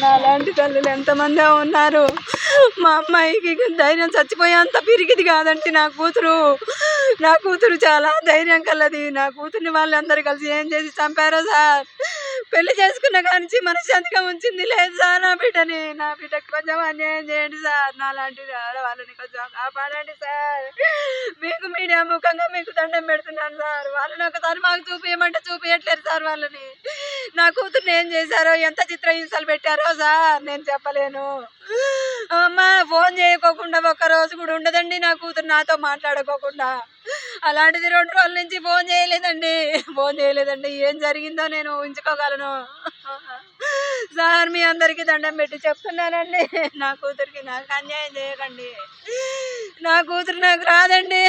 నాలాంటి తల్లులు ఎంతమంది ఉన్నారు. మా అమ్మాయికి ధైర్యం చచ్చిపోయేంత పిరికిది కాదంటే నా కూతురు చాలా ధైర్యం కలది. నా కూతుర్ని వాళ్ళందరూ కలిసి ఏం చేసి చంపారో సార్. పెళ్లి చేసుకున్న కానించి మనశ్శాంతిగా ఉంచింది లేదు సార్. నా బిడ్డకి కొంచెం అన్యాయం చేయండి సార్. నాలాంటి ఆడవాళ్ళని కొంచెం కాపాడండి సార్. మీకు మీడియా ముఖంగా మీకు దండం పెడుతున్నాను సార్. వాళ్ళని ఒకసారి మాకు చూపించమంటే చూపించట్లేదు సార్. వాళ్ళని నా కూతుర్ని ఏం చేశారో, ఎంత చిత్రహింసలు పెట్టారో సార్ నేను చెప్పలేను. అమ్మ ఫోన్ చేయకోకుండా ఒక్కరోజు కూడా ఉండదండి నా కూతురు నాతో మాట్లాడుకోకుండా. అలాంటిది 2 రోజుల నుంచి ఫోన్ చేయలేదండి. ఏం జరిగిందో నేను ఊహించుకోగలను సార్. మీ అందరికీ దండం పెట్టి చెప్తున్నానండి, నా కూతురికి నాకు అన్యాయం చేయకండి. నా కూతురు నాకు రాదండి.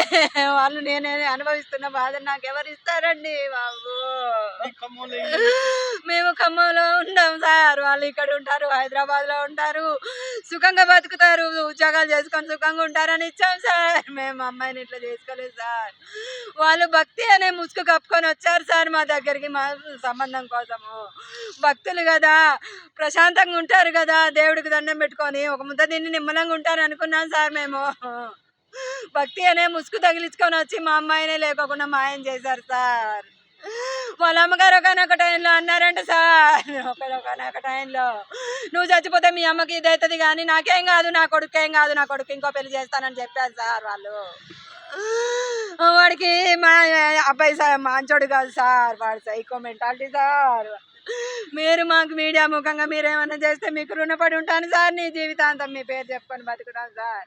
వాళ్ళు నేనే అనుభవిస్తున్న బాధ నాకు ఎవరు ఇస్తారండి బాబు. మేము ఖమ్మంలో ఉంటాం సార్. వాళ్ళు ఇక్కడ ఉంటారు, హైదరాబాద్లో ఉంటారు, సుఖంగా బతుకుతారు, ఉద్యోగాలు చేసుకొని సుఖంగా ఉంటారని ఇచ్చాం సార్. మేము అమ్మాయిని ఇట్లా చేసుకోలేదు సార్. వాళ్ళు భక్తి అనే ముసుగు కప్పుకొని వచ్చారు సార్ మా దగ్గరికి, మా సంబంధం కోసము. భక్తులు కదా, ప్రశాంతంగా ఉంటారు కదా, దేవుడికి దండం పెట్టుకొని ఒక ముద్ద తిని నిమ్మలంగా ఉంటారు అనుకున్నాం సార్. మేము భక్తి అనే ముసుగు తగిలించుకొని వచ్చి మా అమ్మాయినే లేకోకుండా మాయం చేశారు సార్. వాళ్ళ అమ్మగారు ఒకనొక టైంలో అన్నారంట సార్, ఒకనొక టైంలో నువ్వు చచ్చిపోతే మీ అమ్మకి ఇది అవుతుంది కానీ నాకేం కాదు, నా కొడుకు ఇంకో పెళ్లి చేస్తానని చెప్పారు సార్ వాళ్ళు. వాడికి మా అబ్బాయి సార్ మంచోడు కాదు సార్, వాడు సైకో మెంటాలిటీ సార్. మీరు మాకు మీడియా ముఖంగా మీరేమన్నా చేస్తే మీకు రుణపడి ఉంటాను సార్. నీ జీవితాంతం మీ పేరు చెప్పుకొని బతుకుతాను సార్.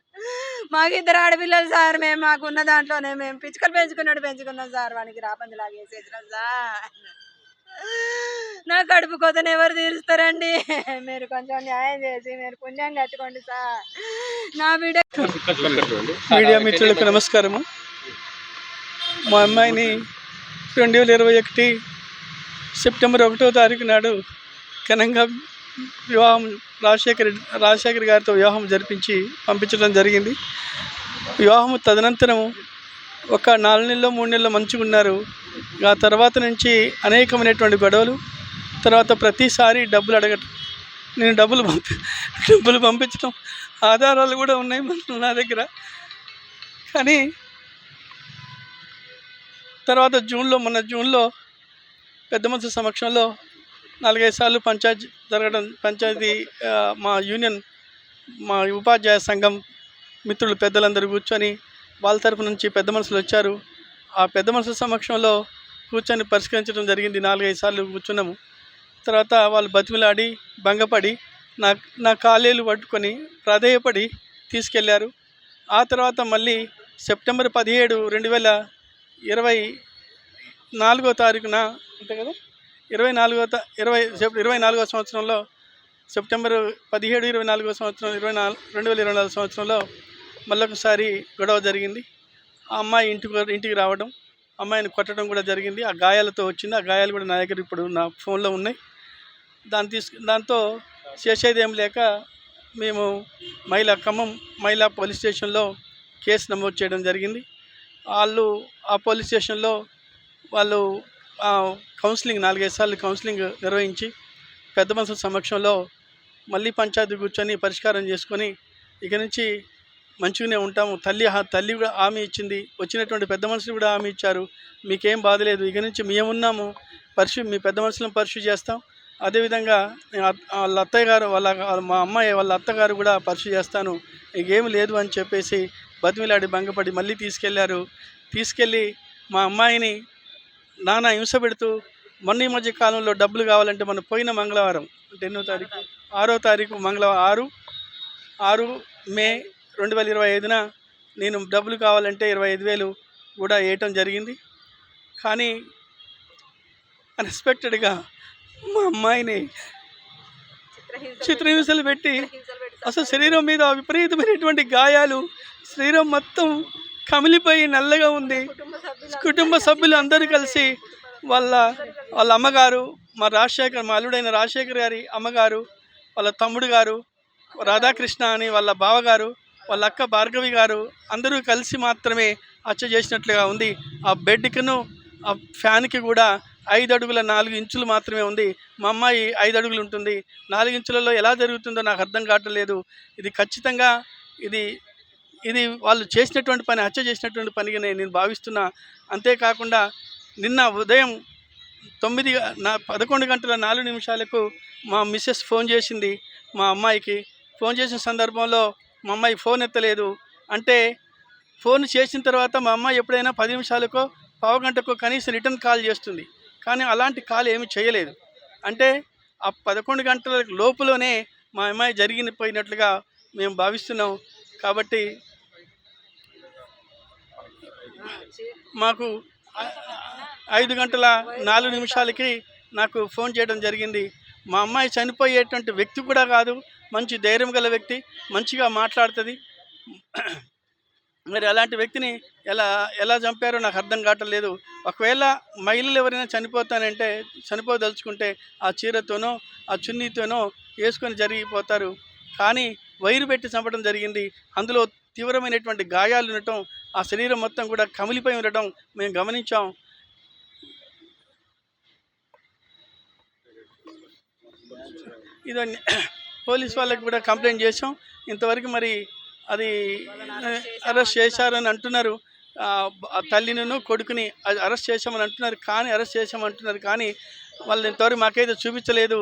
మాకు 2 ఆడపిల్లలు సార్. మాకున్న దాంట్లోనే మేము పిచ్చుకలు పెంచుకున్నాం సార్. వానికి రాబంది లాగేసేసినాం సార్. నా కడుపు కోతను ఎవరు తీరుస్తారండి? మీరు కొంచెం న్యాయం చేసి మీరు పుణ్యం కట్టుకోండి సార్. నా బిడ్డ. మీడియా మిత్రులకు నమస్కారము. మా అమ్మాయిని 2021 సెప్టెంబర్ 1వ తారీఖు నాడు ఘనంగా వివాహం రాజశేఖర్ గారితో వివాహం జరిపించి పంపించడం జరిగింది. వివాహం తదనంతరం ఒక 4 నెలలో 3 నెలలు మంచిగా ఉన్నారు. ఆ తర్వాత నుంచి అనేకమైనటువంటి గొడవలు, తర్వాత ప్రతిసారి డబ్బులు అడగటం, నేను డబ్బులు పంపించడం ఆధారాలు కూడా ఉన్నాయి నా దగ్గర. కానీ తర్వాత మొన్న జూన్లో పెద్ద మనుషుల సమక్షంలో 4-5 సార్లు పంచాయతీ మా యూనియన్, మా ఉపాధ్యాయ సంఘం మిత్రులు పెద్దలందరూ కూర్చొని వాళ్ళ తరపు నుంచి పెద్ద మనుషులు వచ్చారు. ఆ పెద్ద మనుషుల సమక్షంలో కూర్చొని పరిష్కరించడం జరిగింది. 4-5 సార్లు కూర్చున్నాము. తర్వాత వాళ్ళు బతిమిలాడి భంగపడి నా కాలేలు పట్టుకొని ప్రాధేయపడి తీసుకెళ్లారు. ఆ తర్వాత మళ్ళీ సెప్టెంబర్ 17, 2024వ తారీఖున అంతే కదా, 24వ సంవత్సరంలో సెప్టెంబర్ 17, 24వ సంవత్సరం 2024 సంవత్సరంలో మళ్ళొకసారి గొడవ జరిగింది. ఆ అమ్మాయి ఇంటికి రావడం, అమ్మాయిని కొట్టడం కూడా జరిగింది. ఆ గాయాలతో వచ్చింది. ఆ గాయాలు కూడా నా దగ్గర ఇప్పుడు నా ఫోన్లో ఉన్నాయి. దాంతో చేసేది ఏం లేక మేము ఖమ్మం మహిళా పోలీస్ స్టేషన్లో కేసు నమోదు చేయడం జరిగింది. ఆ పోలీస్ స్టేషన్లో వాళ్ళు కౌన్సిలింగ్ 4-5 సార్లు కౌన్సిలింగ్ నిర్వహించి పెద్ద మనుషుల సమక్షంలో మళ్ళీ పంచాయతీ కూర్చొని పరిష్కారం చేసుకొని ఇక నుంచి మంచిగానే ఉంటాము. తల్లి కూడా హామీ ఇచ్చింది, వచ్చినటువంటి పెద్ద మనుషులు కూడా హామీ ఇచ్చారు, మీకేం బాధ లేదు, ఇక నుంచి మేమున్నాము, మీ పెద్ద మనుషులను పరిశు చేస్తాం. అదేవిధంగా వాళ్ళ అత్తయ్య గారు మా అమ్మాయి వాళ్ళ అత్తగారు కూడా పరిశు చేస్తాను, ఇంకేమి లేదు అని చెప్పేసి బతిమిలాడి భంగపడి మళ్ళీ తీసుకెళ్ళి మా అమ్మాయిని నానా హింస పెడుతూ మొన్న ఈ మధ్య కాలంలో డబ్బులు కావాలంటే మన పోయిన మంగళవారం అంటే 6వ తారీఖు మంగళవారం 6 మే 2025న నేను డబ్బులు కావాలంటే 25,000 కూడా వేయటం జరిగింది. కానీ అన్ఎక్స్పెక్టెడ్గా మా అమ్మాయిని చిత్రహింసలు పెట్టి అసలు శరీరం మీద విపరీతమైనటువంటి గాయాలు, శరీరం మొత్తం కమిలిపోయి నల్లగా ఉంది. కుటుంబ సభ్యులు అందరూ కలిసి వాళ్ళ అమ్మగారు, మా అల్లుడైన రాజశేఖర్ గారి అమ్మగారు, వాళ్ళ తమ్ముడు గారు రాధాకృష్ణ అని వాళ్ళ బావగారు, వాళ్ళ అక్క భార్గవి గారు అందరూ కలిసి మాత్రమే హత్య చేసినట్లుగా ఉంది. ఆ బెడ్కిను ఆ ఫ్యాన్కి కూడా 5 అడుగుల 4 ఇంచులు మాత్రమే ఉంది. మా అమ్మాయి 5 అడుగులు ఉంటుంది. 4 ఇంచులలో ఎలా జరుగుతుందో నాకు అర్థం కావట్లేదు. ఇది ఖచ్చితంగా ఇది వాళ్ళు చేసినటువంటి పని, హత్య చేసినటువంటి పనిగా నేను భావిస్తున్నా. అంతేకాకుండా నిన్న ఉదయం 11:04 మా మిస్సెస్ ఫోన్ చేసింది మా అమ్మాయికి. ఫోన్ చేసిన సందర్భంలో మా అమ్మాయి ఫోన్ ఎత్తలేదు. అంటే ఫోన్ చేసిన తర్వాత మా అమ్మాయి ఎప్పుడైనా 10 నిమిషాలకో పావు గంటకో కనీసం రిటర్న్ కాల్ చేస్తుంది. కానీ అలాంటి కాల్ ఏమీ చేయలేదు. అంటే ఆ 11 గంటల లోపులోనే మా అమ్మాయి జరిగిపోయినట్లుగా మేము భావిస్తున్నాం. కాబట్టి మాకు 5:04 నాకు ఫోన్ చేయడం జరిగింది. మా అమ్మాయి చనిపోయేటువంటి వ్యక్తి కూడా కాదు, మంచి ధైర్యం గల వ్యక్తి, మంచిగా మాట్లాడుతుంది. మరి అలాంటి వ్యక్తిని ఎలా చంపారో నాకు అర్థం కావట్లేదు. ఒకవేళ మహిళలు ఎవరైనా చనిపోదలుచుకుంటే ఆ చీరతోనో ఆ చున్నీతోనో వేసుకొని జరిగిపోతారు. కానీ వైరు పెట్టి చంపడం జరిగింది. అందులో తీవ్రమైనటువంటి గాయాలు ఉండటం, ఆ శరీరం మొత్తం కూడా కమిలిపోయి ఉండటం మేము గమనించాం. ఇదని పోలీస్ వాళ్ళకి కూడా కంప్లైంట్ చేసాం. ఇంతవరకు మరి అది అరెస్ట్ చేశారని అంటున్నారు. తల్లిను కొడుకుని అరెస్ట్ చేశామని అంటున్నారు. కానీ వాళ్ళు ఇంతవరకు మాకైతే చూపించలేదు.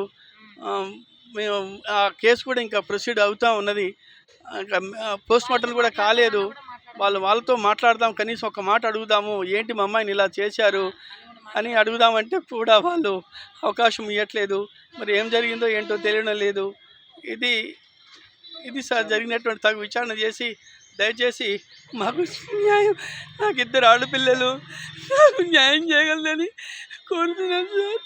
మేము ఆ కేసు కూడా ఇంకా ప్రొసీడ్ అవుతూ ఉన్నది. పోస్ట్ మార్టం కూడా కాలేదు. వాళ్ళతో మాట్లాడదాం, కనీసం ఒక మాట అడుగుదాము, ఏంటి మా అమ్మాయిని ఇలా చేశారు అని అడుగుదామంటే కూడా వాళ్ళు అవకాశం ఇవ్వట్లేదు. మరి ఏం జరిగిందో ఏంటో తెలియడం లేదు. ఇది జరిగినటువంటి తగు విచారణ చేసి దయచేసి మాకు న్యాయం, నాకు 2 ఆడపిల్లలు, నాకు న్యాయం చేయగలదని కోరుతున్నాను సార్.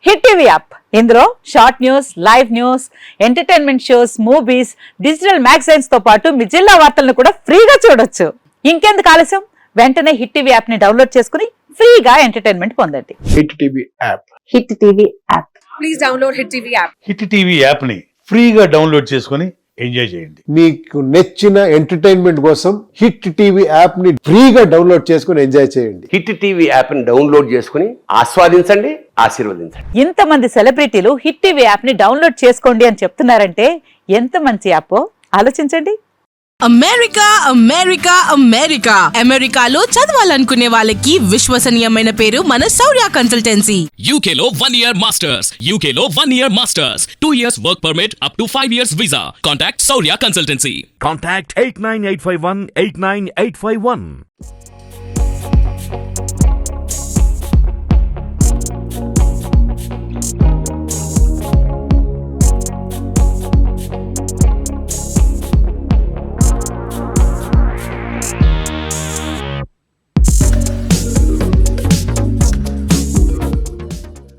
హిట్ టీవీ యాప్, ఇందులో short news, live news, entertainment shows, movies, digital magazines తో పాటు మీ జిల్లా వార్తలను కూడా ఫ్రీగా చూడొచ్చు. ఇంకెందుకు ఆలస్యం, వెంటనే హిట్ టీవీ యాప్ ని డౌన్లోడ్ చేసుకుని ఫ్రీగా ఎంటర్టైన్మెంట్ పొందండి. Hit TV app. Hit TV app. Please download hit TV app. Hit TV app ని ఫ్రీగా డౌన్లోడ్ చేసుకొని ఎంజాయ్ చేయండి. మీకు నచ్చిన ఎంటర్టైన్మెంట్ కోసం హిట్ టీవీ యాప్ ని ఫ్రీగా డౌన్లోడ్ చేసుకొని ఎంజాయ్ చేయండి. హిట్ టీవీ యాప్ ని డౌన్లోడ్ చేసుకుని ఆస్వాదించండి, ఆశీర్వదించండి. ఇంతమంది సెలబ్రిటీలు హిట్ టీవీ యాప్ ని డౌన్లోడ్ చేసుకోండి అని చెప్తున్నారంటే ఎంత మంచి యాప్ ఆలోచించండి. అమెరికాలో చదవాలనుకునే వాళ్ళకి విశ్వసనీయమైన పేరు మన శౌర్య కన్సల్టెన్సీ. UK లో 1 year masters, 2 years work permit up to 5 years visa. Contact Saurya Consultancy. Contact 89851 89851.